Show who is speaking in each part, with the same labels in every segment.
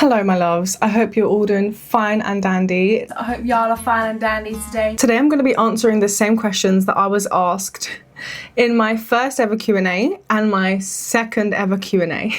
Speaker 1: Hello my loves, I hope you're all doing fine and dandy.
Speaker 2: I hope y'all are fine and dandy today.
Speaker 1: Today I'm going to be answering the same questions that I was asked in my first ever Q&A and my second ever Q&A.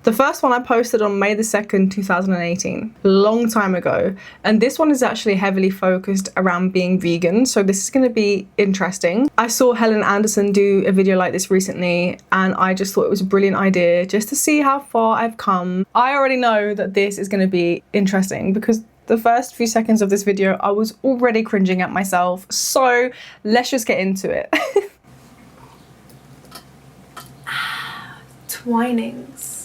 Speaker 1: The first one I posted on May the 2nd, 2018, a long time ago. And this one is actually heavily focused around being vegan, so this is going to be interesting. I saw Helen Anderson do a video like this recently, and I just thought it was a brilliant idea just to see how far I've come. I already know that this is going to be interesting because the first few seconds of this video, I was already cringing at myself. So let's just get into it.
Speaker 2: Twinings.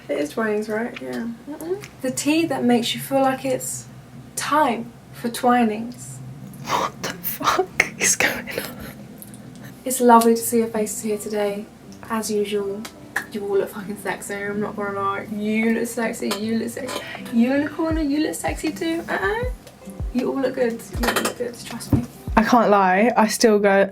Speaker 2: It is Twinings, right? Yeah. The tea that makes you feel like it's time for Twinings.
Speaker 1: What the fuck is going on?
Speaker 2: It's lovely to see your faces here today. As usual, you all look fucking sexy, I'm not gonna lie. You look sexy, you look sexy. You in the corner, you look sexy too. You all look good, you all look good, trust me.
Speaker 1: I can't lie, I still go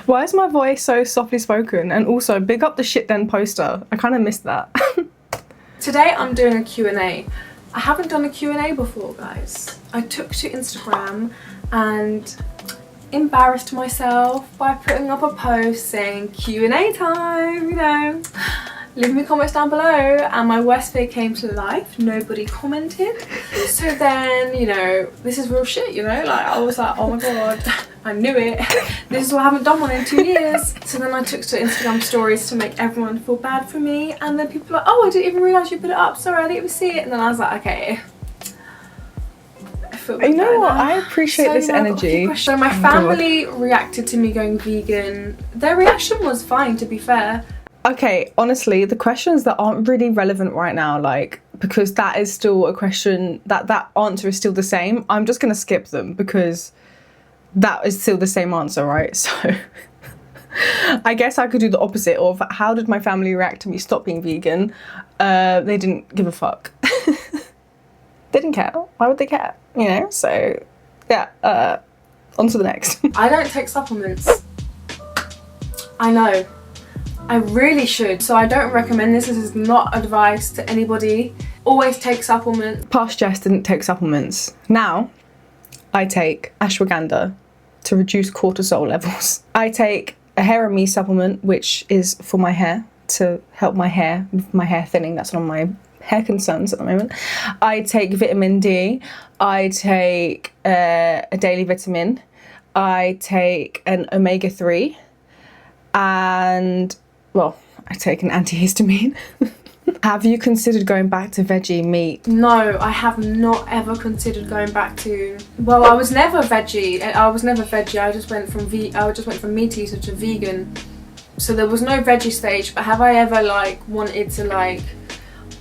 Speaker 1: Why is my voice so softly spoken? And also, big up the shit then poster. I kind of missed that.
Speaker 2: Today I'm doing a Q&A. I haven't done a Q&A before, guys. I took to Instagram and embarrassed myself by putting up a post saying Q&A time, you know. Leave me comments down below, and my worst fear came to life. Nobody commented. So then, you know, this is real shit, you know? Like, I was like, oh my god, I knew it. This is why I haven't done one in 2 years. So then I took to Instagram stories to make everyone feel bad for me, and then people were like, oh, I didn't even realise you put it up. Sorry, I didn't even see it. And then I was like, okay. I feel
Speaker 1: You know what?
Speaker 2: now.
Speaker 1: I appreciate this energy.
Speaker 2: So my family reacted to me going vegan. Their reaction was fine, to be fair.
Speaker 1: Okay, honestly, the questions that aren't really relevant right now, like, because that is still a question, that answer is still the same, I'm just going to skip them because that is still the same answer, right? So I guess I could do the opposite of how did my family react to me stop being vegan? They didn't give a fuck. They didn't care. Why would they care? You know? So yeah, on to the next.
Speaker 2: I don't take supplements. I know. I really should, so I don't recommend this. This is not advice to anybody. Always take supplements.
Speaker 1: Past Jess didn't take supplements. Now I take ashwagandha to reduce cortisol levels. I take a hair and me supplement, which is for my hair, to help my hair with my hair thinning. That's one of my hair concerns at the moment. I take vitamin D. I take a daily vitamin. I take an omega-3, and well, I take an antihistamine. Have you considered going back to veggie meat?
Speaker 2: No, I have not ever considered going back to. Well, I was never veggie. I just went from meat eater to vegan. So there was no veggie stage. But have I ever like wanted to like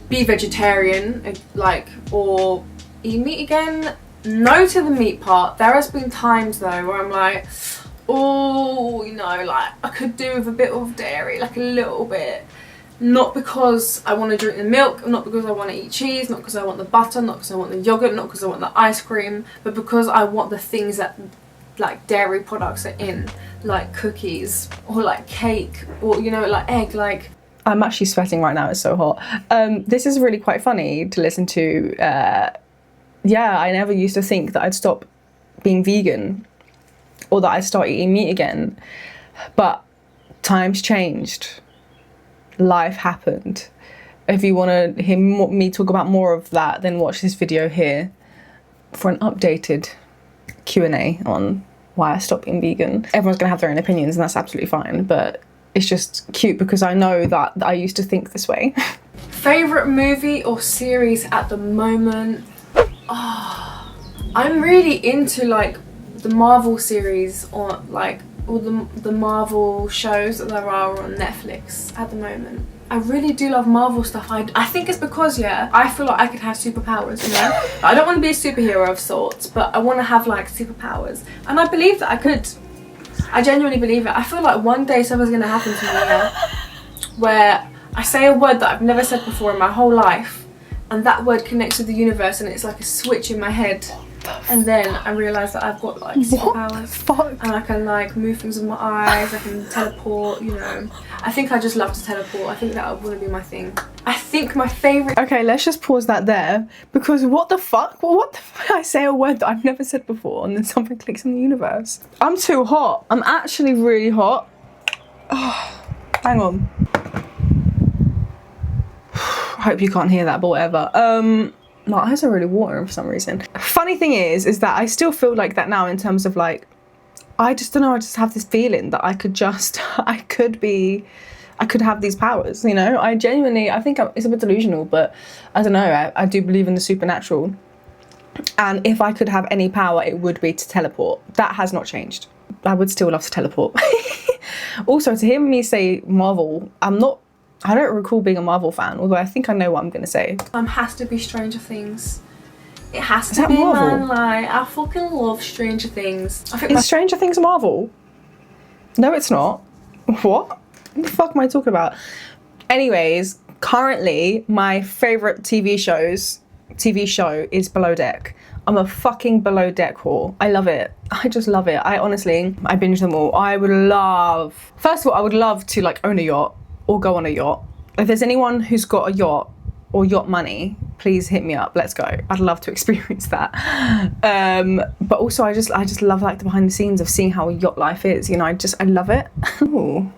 Speaker 2: be vegetarian, like, or eat meat again? No to the meat part. There has been times though where I'm like, oh, you know, like I could do with a bit of dairy, like a little bit. Not because I want to drink the milk, not because I want to eat cheese, not because I want the butter, not because I want the yogurt, not because I want the ice cream, but because I want the things that like dairy products are in, like cookies or like cake or, you know, like egg. Like,
Speaker 1: I'm actually sweating right now, it's so hot. This is really quite funny to listen to. Yeah, I never used to think that I'd stop being vegan or that I'd start eating meat again, but times changed. Life happened. If you want to hear me talk about more of that, then watch this video here for an updated Q&A on why I stopped being vegan. Everyone's gonna have their own opinions and that's absolutely fine, but it's just cute because I know that I used to think this way.
Speaker 2: Favourite movie or series at the moment? Oh, I'm really into like the Marvel series, or like all the Marvel shows that there are on Netflix at the moment. I really do love Marvel stuff. I think it's because, yeah, I feel like I could have superpowers, you know? I don't want to be a superhero of sorts, but I want to have like superpowers. And I believe that I could. I genuinely believe it. I feel like one day something's going to happen to me, yeah, where I say a word that I've never said before in my whole life, and that word connects with the universe, and it's like a switch in my head, And then I realised that I've got like superpowers.
Speaker 1: What the fuck?
Speaker 2: And I can like move things with my eyes, I can teleport, you know. I think I just love to teleport. I think that would be my thing. I think my favourite...
Speaker 1: Okay, let's just pause that there, because what the fuck? Well, what the fuck? I say a word that I've never said before and then something clicks in the universe. I'm too hot. I'm actually really hot. Oh, hang on. I hope you can't hear that, but whatever. My eyes are really watering for some reason. Funny thing is that I still feel like that now in terms of like, I just don't know, I just have this feeling that I could have these powers, you know? I think it's a bit delusional, but I don't know, I do believe in the supernatural. And if I could have any power, it would be to teleport. That has not changed. I would still love to teleport. Also, to hear me say Marvel, I don't recall being a Marvel fan, although I think I know what I'm going to say.
Speaker 2: Has to be Stranger Things. It has to be,
Speaker 1: Marvel?
Speaker 2: man. Like, I fucking love Stranger Things. I think
Speaker 1: Is Stranger Things a Marvel? No, it's not. What? What the fuck am I talking about? Anyways, currently my favourite TV show is Below Deck. I'm a fucking Below Deck whore. I love it. I just love it. I binge them all. First of all, I would love to like own a yacht or go on a yacht. If there's anyone who's got a yacht or yacht money, please hit me up. Let's go. I'd love to experience that. But also I just love like the behind the scenes of seeing how yacht life is. You know, I love it. Ooh.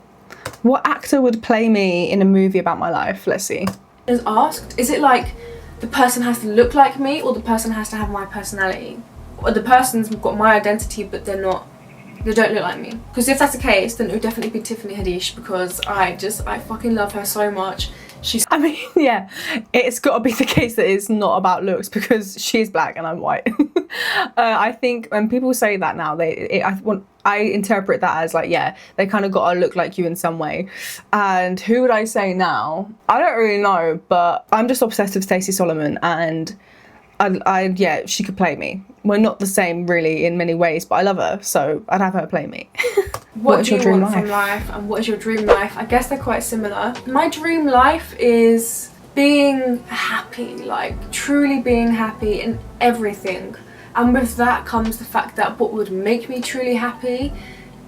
Speaker 1: What actor would play me in a movie about my life? Let's see.
Speaker 2: Is asked, is it like the person has to look like me or the person has to have my personality? Or the person's got my identity but they don't look like me? Because if that's the case, then it would definitely be Tiffany Haddish, because I fucking love her so much.
Speaker 1: Yeah, it's got to be the case that it's not about looks, because she's black and I'm white. I think when people say that now, I interpret that as like, yeah, they kind of got to look like you in some way. And who would I say now? I don't really know, but I'm just obsessed with Stacey Solomon, and yeah, she could play me. We're not the same really in many ways, but I love her, so I'd have her play me.
Speaker 2: What do you want from life, and what is your dream life? I guess they're quite similar. My dream life is being happy, like truly being happy in everything. And with that comes the fact that what would make me truly happy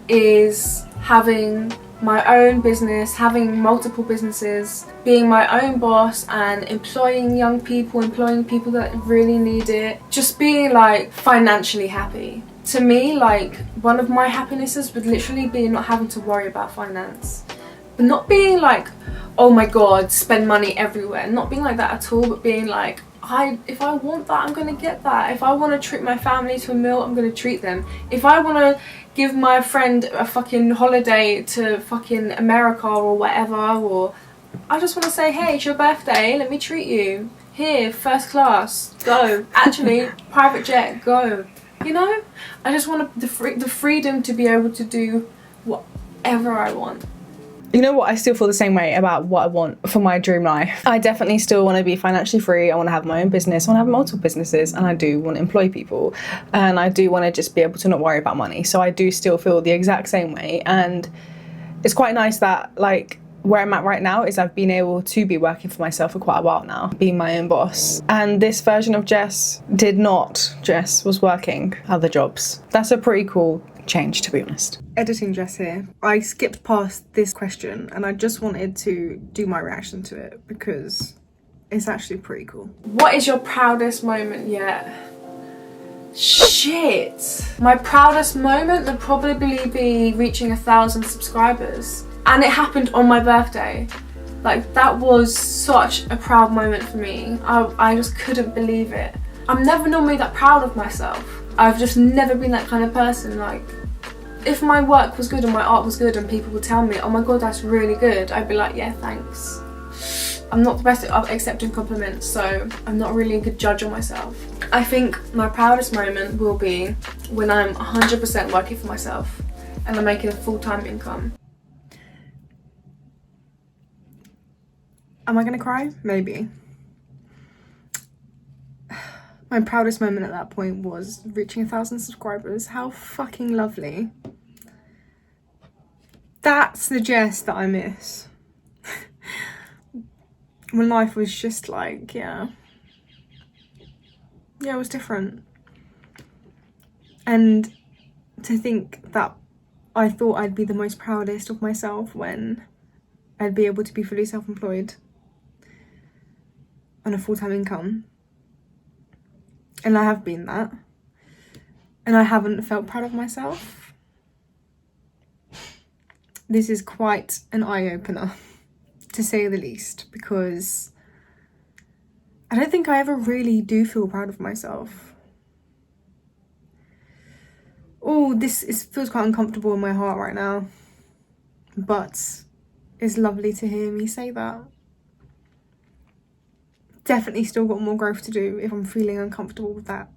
Speaker 2: is having my own business, having multiple businesses, being my own boss and employing young people, employing people that really need it. Just being like financially happy. To me, like one of my happinesses would literally be not having to worry about finance. But not being like, oh my god, spend money everywhere. Not being like that at all, but being like, if I want that, I'm gonna get that. If I want to treat my family to a meal, I'm gonna treat them. If I want to give my friend a fucking holiday to fucking America or whatever, or I just want to say, hey, it's your birthday, let me treat you. Here, first class, go. Actually, private jet, go. You know? I just want the freedom to be able to do whatever I want.
Speaker 1: You know what, I still feel the same way about what I want for my dream life. I definitely still want to be financially free. I want to have my own business. I want to have multiple businesses, and I do want to employ people, and I do want to just be able to not worry about money. So I do still feel the exact same way, and it's quite nice that like where I'm at right now is I've been able to be working for myself for quite a while now, being my own boss. And this version of Jess was working other jobs. That's a pretty cool change, to be honest. Editing Jess here. I skipped past this question and I just wanted to do my reaction to it because it's actually pretty cool.
Speaker 2: What is your proudest moment yet? Shit. My proudest moment would probably be reaching 1,000 subscribers. And it happened on my birthday. Like, that was such a proud moment for me. I just couldn't believe it. I'm never normally that proud of myself. I've just never been that kind of person. Like, if my work was good and my art was good and people would tell me, oh my god, that's really good, I'd be like, yeah, thanks. I'm not the best at accepting compliments, so I'm not really a good judge of myself. I think my proudest moment will be when I'm 100% working for myself and I'm making a full-time income.
Speaker 1: Am I gonna cry? Maybe. My proudest moment at that point was reaching 1,000 subscribers. How fucking lovely. That's the Jess that I miss. When life was just like, yeah, it was different. And to think that I thought I'd be the most proudest of myself when I'd be able to be fully self-employed on a full-time income. And I have been that. And I haven't felt proud of myself. This is quite an eye-opener, to say the least, because I don't think I ever really do feel proud of myself. Oh, feels quite uncomfortable in my heart right now. But it's lovely to hear me say that. Definitely still got more growth to do if I'm feeling uncomfortable with that.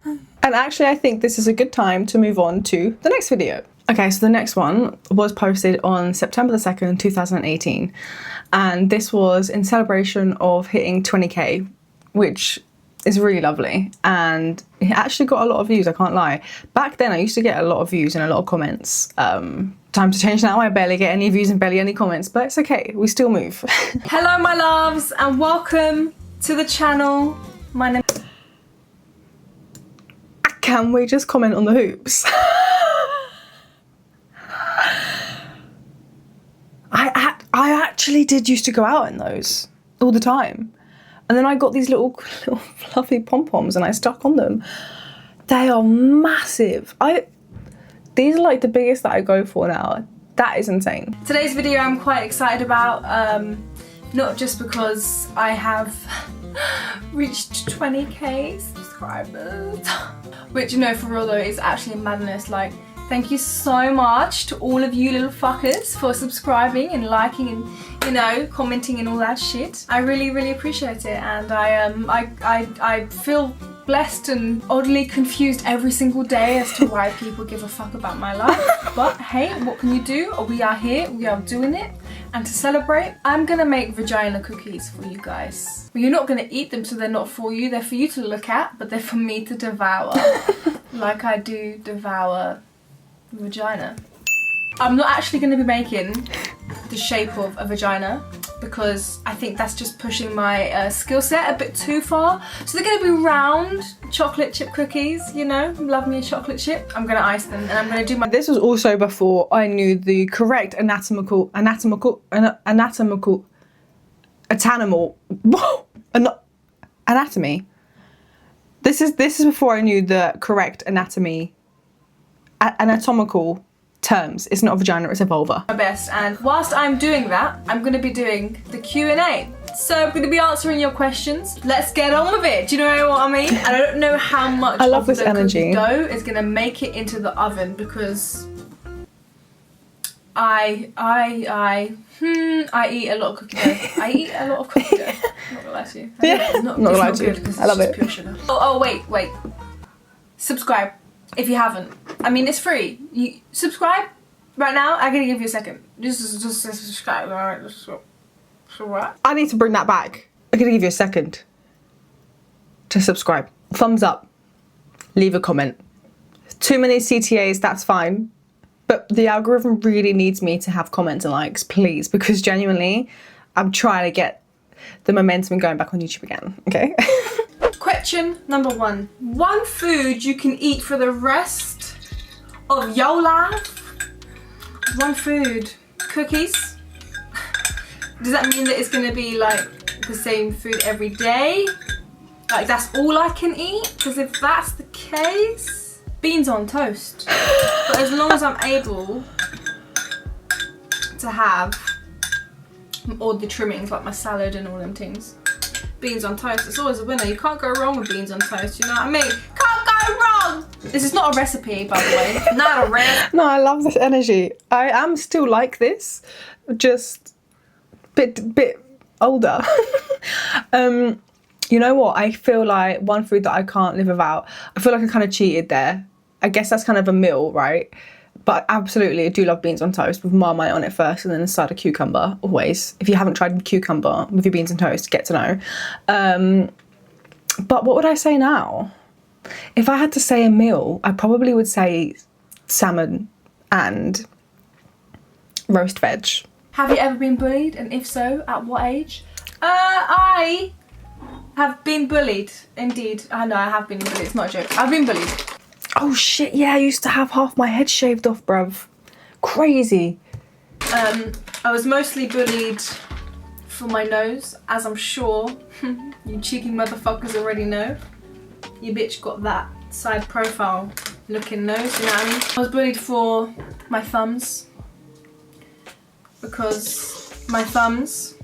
Speaker 1: And actually, I think this is a good time to move on to the next video. Okay, so the next one was posted on September the 2nd, 2018. And this was in celebration of hitting 20k, which is really lovely. And it actually got a lot of views, I can't lie. Back then, I used to get a lot of views and a lot of comments. Time to change now, I barely get any views and barely any comments, but it's okay, we still move.
Speaker 2: Hello my loves and welcome to the channel. My name...
Speaker 1: Can we just comment on the hoops? I actually did used to go out in those all the time. And then I got these little fluffy pom-poms and I stuck on them. They are massive. These are like the biggest that I go for now. That is insane.
Speaker 2: Today's video I'm quite excited about, not just because I have reached 20k subscribers, which, you know, for real though, is actually madness. Like, thank you so much to all of you little fuckers for subscribing and liking and, you know, commenting and all that shit. I really, really appreciate it, and I feel blessed and oddly confused every single day as to why people give a fuck about my life. But hey, what can you do? We are here, we are doing it. And to celebrate, I'm gonna make vagina cookies for you guys. Well, you're not gonna eat them, so they're not for you. They're for you to look at, but they're for me to devour. Like I do devour vagina. I'm not actually going to be making the shape of a vagina because I think that's just pushing my skill set a bit too far. So they're going to be round chocolate chip cookies, you know, love me a chocolate chip. I'm going to ice them and I'm going to do my...
Speaker 1: This was also before I knew the correct anatomy. This is before I knew the correct anatomical terms. It's not a vagina, it's a vulva.
Speaker 2: My best, and whilst I'm doing that, I'm going to be doing the Q&A. So I'm going to be answering your questions. Let's get on with it. Do you know what I mean? And I don't know how much
Speaker 1: of
Speaker 2: the
Speaker 1: energy.
Speaker 2: Cookie dough is going to make it into the oven because I eat a lot of cookie dough. I eat a lot of cookie dough. I'm not gonna lie to you.
Speaker 1: Yeah, not gonna lie to you. I love it.
Speaker 2: Pure sugar. Oh wait. Subscribe if you haven't. I mean, it's free. You subscribe right now. I'm gonna give you a second. Just subscribe. Alright, so what?
Speaker 1: I need to bring that back. I'm gonna give you a second to subscribe. Thumbs up. Leave a comment. Too many CTAs, that's fine. But the algorithm really needs me to have comments and likes, please, because genuinely, I'm trying to get the momentum going back on YouTube again, okay?
Speaker 2: Question number 1. One food you can eat for the rest of your life? One food. Cookies? Does that mean that it's gonna be like the same food every day? Like that's all I can eat? Because if that's the case, beans on toast. But as long as I'm able to have all the trimmings, like my salad and all them things, beans on toast, it's always a winner. You can't go wrong with beans on toast, you know what I mean? Can't go wrong! This is not a recipe, by the way. Not a recipe.
Speaker 1: No, I love this energy. I am still like this, just bit older. You know what? I feel like one food that I can't live without. I feel like I kind of cheated there. I guess that's kind of a meal, right? But absolutely, I do love beans on toast with Marmite on it first and then a side of cucumber, always. If you haven't tried cucumber with your beans and toast, get to know. But what would I say now? If I had to say a meal, I probably would say salmon and roast veg.
Speaker 2: Have you ever been bullied? And if so, at what age? I Have been bullied. Indeed. I know I have been bullied. It's not a joke. I've been bullied.
Speaker 1: Oh shit, yeah, I used to have half my head shaved off, bruv. Crazy.
Speaker 2: I was mostly bullied for my nose, as I'm sure you cheeky motherfuckers already know. Your bitch got that side profile looking nose, you know what I mean? I was bullied for my thumbs, because my thumbs,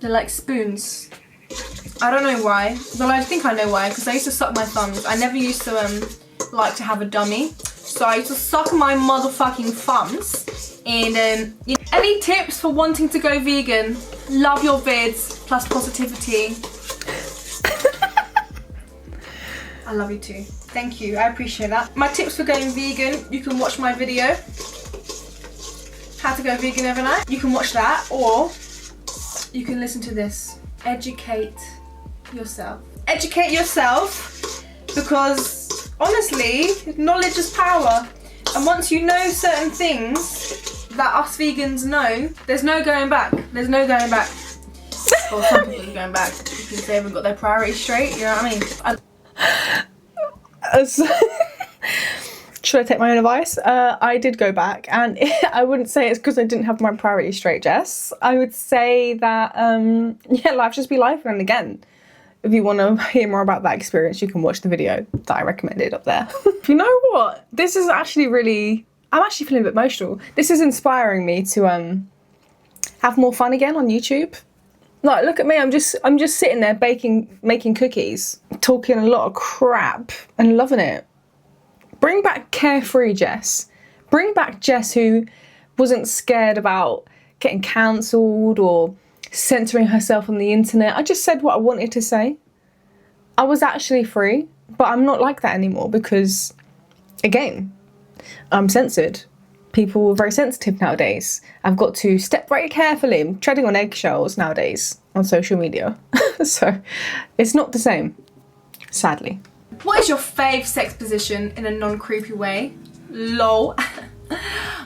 Speaker 2: they're like spoons. I don't know why. Well, I think I know why, because I used to suck my thumbs. I never used to like to have a dummy. So I used to suck my motherfucking thumbs. And any tips for wanting to go vegan? Love your vids, plus positivity. I love you too. Thank you, I appreciate that. My tips for going vegan, you can watch my video. How to go vegan overnight. You can watch that, or you can listen to this. Educate yourself. Educate yourself, because honestly, knowledge is power. And once you know certain things that us vegans know, there's no going back. There's no going back. Well, some people are going back because they haven't got their priorities straight, you know what I mean?
Speaker 1: Should I take my own advice? I did go back, and I wouldn't say it's because I didn't have my priorities straight, Jess. I would say that, yeah, life just be life. And again, if you want to hear more about that experience, you can watch the video that I recommended up there. You know what? This is actually really, I'm actually feeling a bit emotional. This is inspiring me to have more fun again on YouTube. Like, look at me, I'm just sitting there making cookies, talking a lot of crap and loving it. Bring back carefree Jess. Bring back Jess who wasn't scared about getting cancelled or censoring herself on the internet. I just said what I wanted to say. I was actually free, but I'm not like that anymore because, again, I'm censored. People are very sensitive nowadays. I've got to step very carefully. I'm treading on eggshells nowadays on social media. So it's not the same, sadly.
Speaker 2: What is your fave sex position in a non-creepy way? Lol.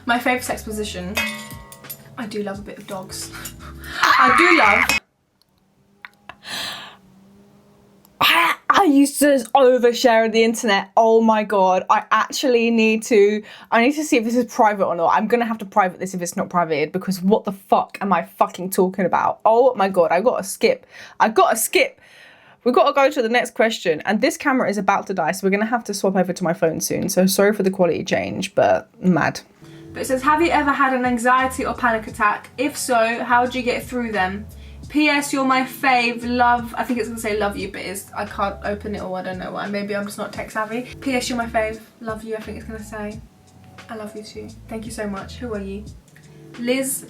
Speaker 2: My fave sex position. I do love a bit of dogs. I do love.
Speaker 1: I used to overshare on the internet. Oh my god, I need to see if this is private or not. I'm gonna have to private this if it's not privated, because what the fuck am I fucking talking about? Oh my god, I gotta skip. We've got to go to the next question, and this camera is about to die, so we're gonna have to swap over to my phone soon. So sorry for the quality change, but mad.
Speaker 2: But it says, have you ever had an anxiety or panic attack? If so, how did you get through them? P.S. You're my fave, love. I think it's gonna say love you, but I can't open it, or I don't know why. Maybe I'm just not tech savvy. P.S. You're my fave, love you. I think it's gonna say I love you too. Thank you so much. Who are you? Liz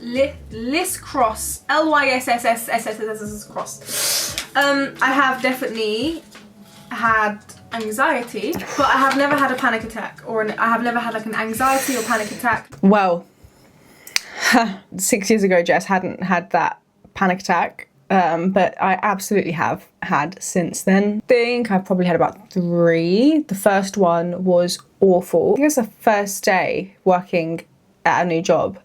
Speaker 2: Cross. Lysss Cross. I have definitely had anxiety, but I have never had a panic attack, I have never had like an anxiety or panic attack.
Speaker 1: Well, 6 years ago, Jess hadn't had that panic attack, but I absolutely have had since then. I think I've probably had about 3. The first one was awful. I think it was the first day working at a new job,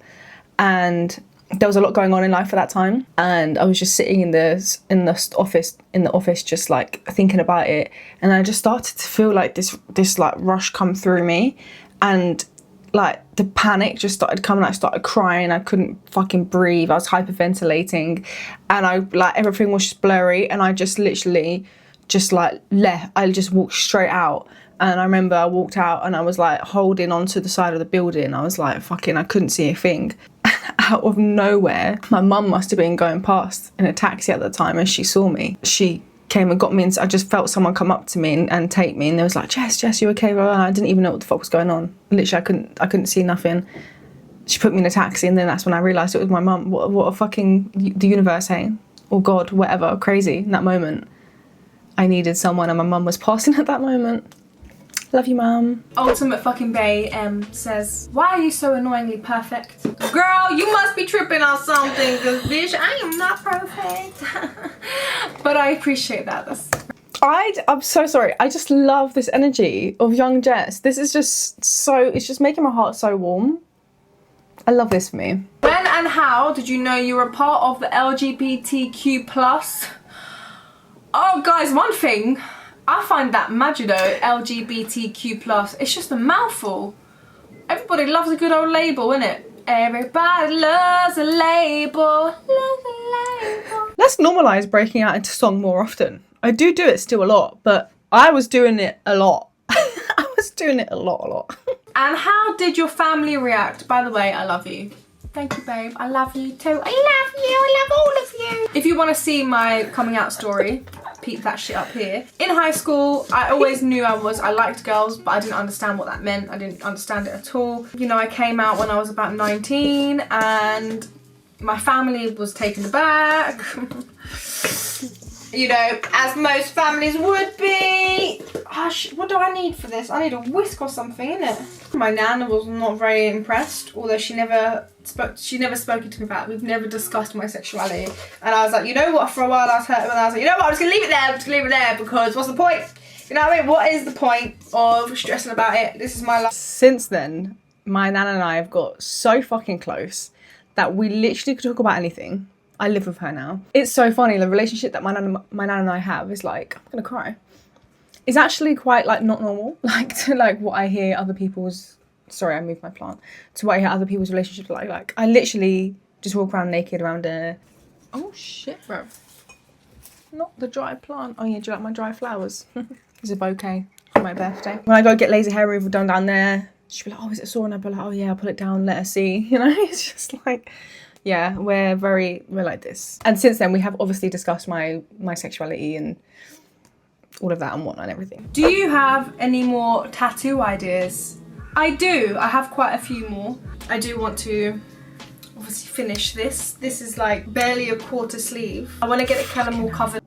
Speaker 1: and there was a lot going on in life at that time, and I was just sitting in the office just like thinking about it, and I just started to feel like this like rush come through me, and like the panic just started coming. I started crying. I couldn't fucking breathe. I was hyperventilating, and everything was just blurry, and I just literally just like left. I just walked straight out. And I remember I walked out and I was like holding onto the side of the building. I was like fucking, I couldn't see a thing. Out of nowhere, my mum must have been going past in a taxi at the time, and she saw me. She came and got me, and I just felt someone come up to me and take me, and they was like, Jess, you okay? And I didn't even know what the fuck was going on. Literally, I couldn't see nothing. She put me in a taxi, and then that's when I realised it was my mum. What a fucking, the universe, hey? Or God, whatever, crazy. In that moment, I needed someone, and my mum was passing at that moment. Love you, Mum.
Speaker 2: Ultimate fucking Bay says, why are you so annoyingly perfect? Girl, you must be tripping on something, because bitch, I am not perfect. But I appreciate that.
Speaker 1: I'm so sorry. I just love this energy of young Jess. This is just so, it's just making my heart so warm. I love this for me.
Speaker 2: When and how did you know you were part of the LGBTQ plus Oh guys, one thing, I find that Magido LGBTQ+, it's just a mouthful. Everybody loves a good old label, innit? Everybody loves a label, loves a label.
Speaker 1: Let's normalise breaking out into song more often. I do it still a lot, but I was doing it a lot. I was doing it a lot.
Speaker 2: And how did your family react? By the way, I love you. Thank you, babe. I love you too. I love you. I love all of you. If you want to see my coming out story, peep that shit up here. In high school, I always knew I liked girls, but I didn't understand what that meant. I didn't understand it at all. You know, I came out when I was about 19 and my family was taken aback. You know, as most families would be. What do I need for this? I need a whisk or something, innit? My nan was not very impressed, although she never spoke to me about it. We've never discussed my sexuality. And I was like, you know what, for a while I was hurt, and I was like, you know what, I'm just gonna leave it there, because what's the point? You know what I mean? What is the point of stressing about it? This is my life.
Speaker 1: Since then, my nan and I have got so fucking close that we literally could talk about anything. I live with her now. It's so funny, the relationship that my nan and I have is like, I'm gonna cry. It's actually quite like not normal, like to like what I hear other people's, sorry I moved my plant, to what I hear other people's relationships like I literally just walk around naked around a, oh shit bro, not the dry plant. Oh yeah, do you like my dry flowers? It's a bouquet for my birthday. When I go get laser hair removal done down there, she'll be like, oh is it sore? And I'll be like, oh yeah, I'll pull it down, let her see, you know. It's just like, yeah, we're like this. And since then we have obviously discussed my sexuality and all of that and whatnot and everything.
Speaker 2: Do you have any more tattoo ideas? I do. I have quite a few more. I do want to obviously finish this. This is like barely a quarter sleeve. I want to get the Kellum all covered.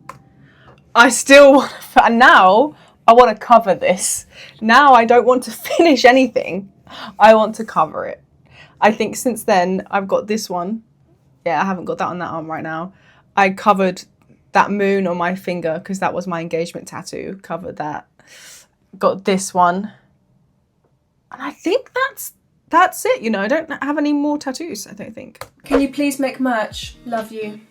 Speaker 1: I still want to, and now I want to cover this. Now I don't want to finish anything. I want to cover it. I think since then I've got this one. Yeah, I haven't got that on that arm right now. I covered that moon on my finger because that was my engagement tattoo. Covered that. Got this one. And I think that's it, you know. I don't have any more tattoos, I don't think.
Speaker 2: Can you please make merch? Love you.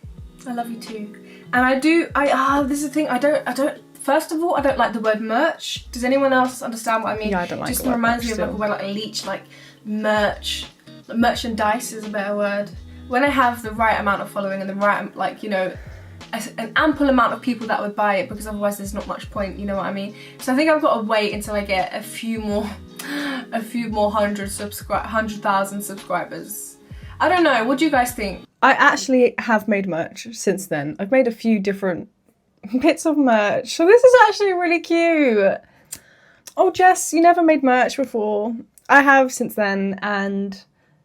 Speaker 2: I love you too. And this is the thing, I don't first of all, I don't like the word merch. Does anyone else understand what I mean?
Speaker 1: Yeah, I don't like
Speaker 2: it. Just
Speaker 1: the word
Speaker 2: reminds me
Speaker 1: merch
Speaker 2: of like a word like leech, like merch. Merchandise is a better word. When I have the right amount of following and the right, like, you know, an ample amount of people that would buy it, because otherwise there's not much point, you know what I mean? So I think I've got to wait until I get a few more 100,000 subscribers. I don't know, what do you guys think?
Speaker 1: I actually have made merch since then. I've made a few different bits of merch. So this is actually really cute. Oh Jess, you never made merch before. I have since then, and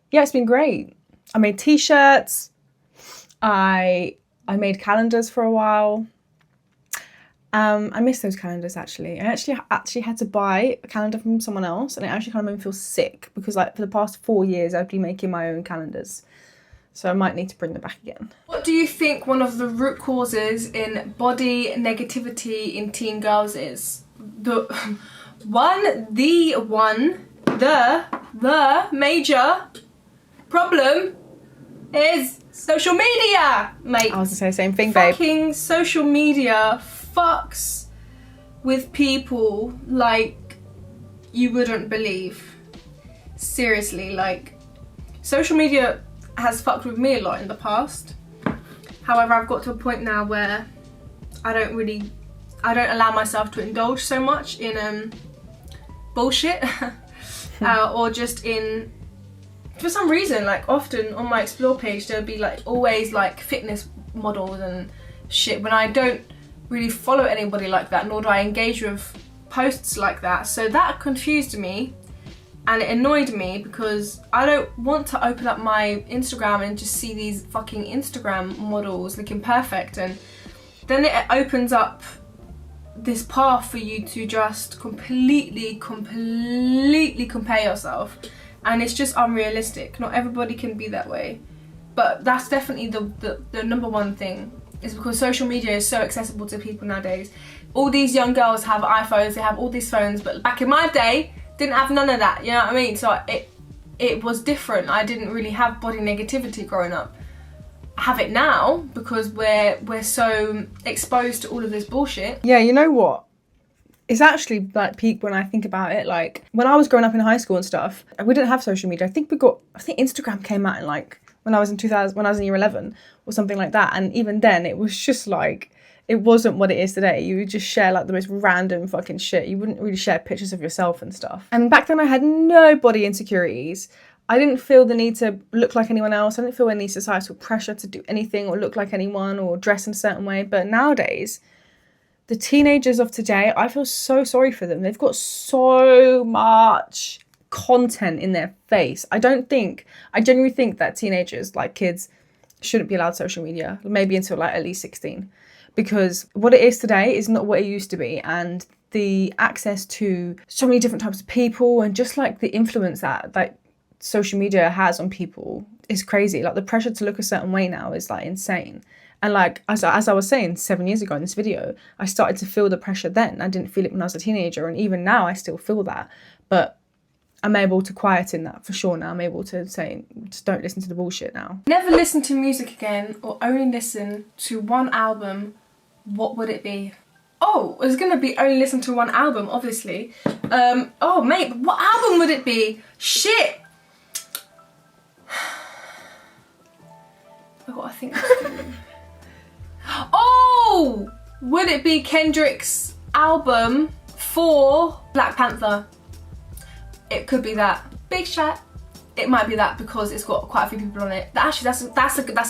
Speaker 1: yeah, it's been great. I made t-shirts. I made calendars for a while. I miss those calendars actually. I actually had to buy a calendar from someone else, and it actually kind of made me feel sick because like for the past 4 years I've been making my own calendars. So I might need to bring them back again. What
Speaker 2: do you think one of the root causes in body negativity in teen girls is? The major problem is social media, mate.
Speaker 1: I was gonna say the same thing, babe.
Speaker 2: Fucking social media fucks with people like you wouldn't believe. Seriously, like, social media has fucked with me a lot in the past. However, I've got to a point now where I don't allow myself to indulge so much in bullshit or just in, for some reason, like often on my explore page there'll be like always like fitness models and shit when I don't really follow anybody like that, nor do I engage with posts like that. So that confused me and it annoyed me because I don't want to open up my Instagram and just see these fucking Instagram models looking perfect, and then it opens up this path for you to just completely compare yourself, and it's just unrealistic. Not everybody can be that way, but that's definitely the number one thing, is because social media is so accessible to people nowadays. All these young girls have iPhones, they have all these phones, but back in my day didn't have none of that, you know what I mean? So it was different. I didn't really have body negativity growing up. have it now because we're so exposed to all of this bullshit.
Speaker 1: Yeah, you know what? It's actually like peak when I think about it. Like when I was growing up in high school and stuff, we didn't have social media. I think Instagram came out in like when I was in year 11 or something like that. And even then it was just like, it wasn't what it is today. You would just share like the most random fucking shit. You wouldn't really share pictures of yourself and stuff. And back then I had no body insecurities. I didn't feel the need to look like anyone else. I didn't feel any societal pressure to do anything or look like anyone or dress in a certain way. But nowadays, the teenagers of today, I feel so sorry for them. They've got so much content in their face. I genuinely think that teenagers, like kids, shouldn't be allowed social media, maybe until like at least 16. Because what it is today is not what it used to be. And the access to so many different types of people and just like the influence that social media has on people is crazy. Like the pressure to look a certain way now is like insane. And like, as I was saying 7 years ago in this video, I started to feel the pressure then. I didn't feel it when I was a teenager. And even now I still feel that. But I'm able to quieten that for sure now. I'm able to say, just don't listen to the bullshit now.
Speaker 2: Never listen to music again or only listen to one album. What would it be? Oh, it's gonna be only listen to one album, obviously. Oh mate, what album would it be? Shit! I gotta think. Oh! Would it be Kendrick's album for Black Panther? It could be that. Big shot. It might be that because it's got quite a few people on it. Actually, that's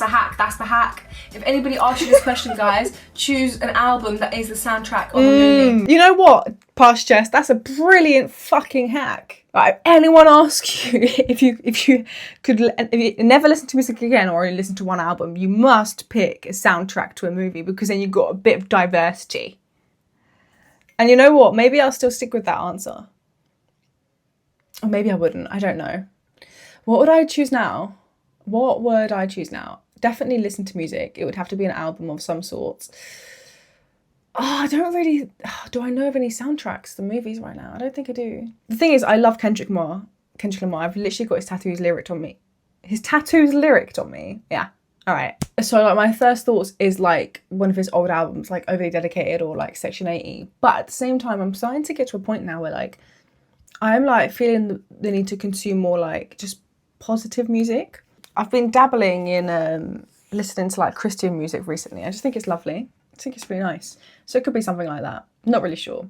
Speaker 2: a hack. That's the hack. If anybody asks you this question, guys, choose an album that is the soundtrack of a movie.
Speaker 1: You know what, Past Jess? That's a brilliant fucking hack. Like, if anyone asks you if you never listen to music again or only listen to one album, you must pick a soundtrack to a movie because then you've got a bit of diversity. And you know what? Maybe I'll still stick with that answer. Or maybe I wouldn't. I don't know. What would I choose now? Definitely listen to music. It would have to be an album of some sort. Do I know of any soundtracks to movies right now? I don't think I do. The thing is, I love Kendrick Lamar. I've literally got his tattoos lyricked on me. Yeah. All right. So like my first thoughts is like one of his old albums, like Overly Dedicated or like Section 80. But at the same time, I'm starting to get to a point now where like I'm like feeling the need to consume more like just positive music. I've been dabbling in listening to like Christian music recently. I just think it's lovely. I think it's really nice. So it could be something like that. Not really sure.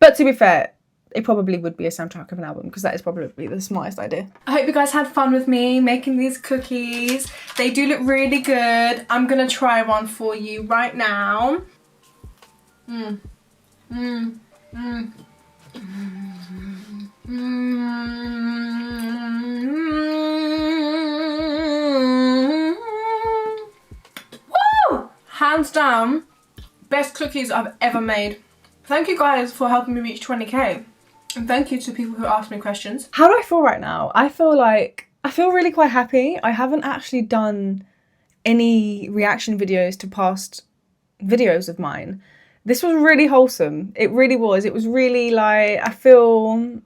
Speaker 1: But to be fair, it probably would be a soundtrack of an album because that is probably the smartest idea. I hope you guys had fun with me making these cookies. They do look really good. I'm gonna try one for you right now. Woo! Hands down, best cookies I've ever made. Thank you guys for helping me reach 20k. And thank you to people who asked me questions. How do I feel right now? I feel really quite happy. I haven't actually done any reaction videos to past videos of mine. This was really wholesome. It really was. It was really like, I feel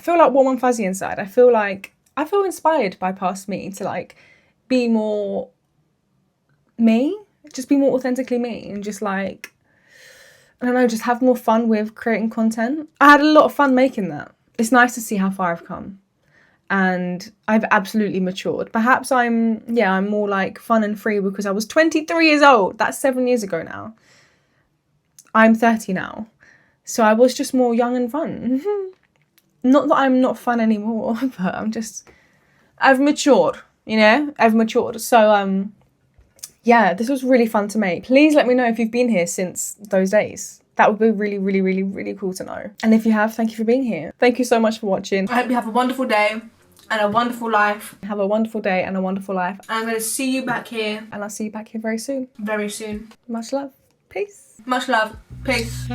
Speaker 1: like warm and fuzzy inside. I feel inspired by past me to like be more me, just be more authentically me and just like, I don't know, just have more fun with creating content. I had a lot of fun making that. It's nice to see how far I've come. And I've absolutely matured. Perhaps I'm more like fun and free because I was 23 years old. That's 7 years ago now. I'm 30 now. So I was just more young and fun. Not that I'm not fun anymore, but I've matured, you know? I've matured. So, yeah, this was really fun to make. Please let me know if you've been here since those days. That would be really, really, really, really cool to know. And if you have, thank you for being here. Thank you so much for watching. I hope you have a wonderful day and a wonderful life. Have a wonderful day and a wonderful life. And I'm going to see you back here. And I'll see you back here very soon. Very soon. Much love. Peace. Much love. Peace.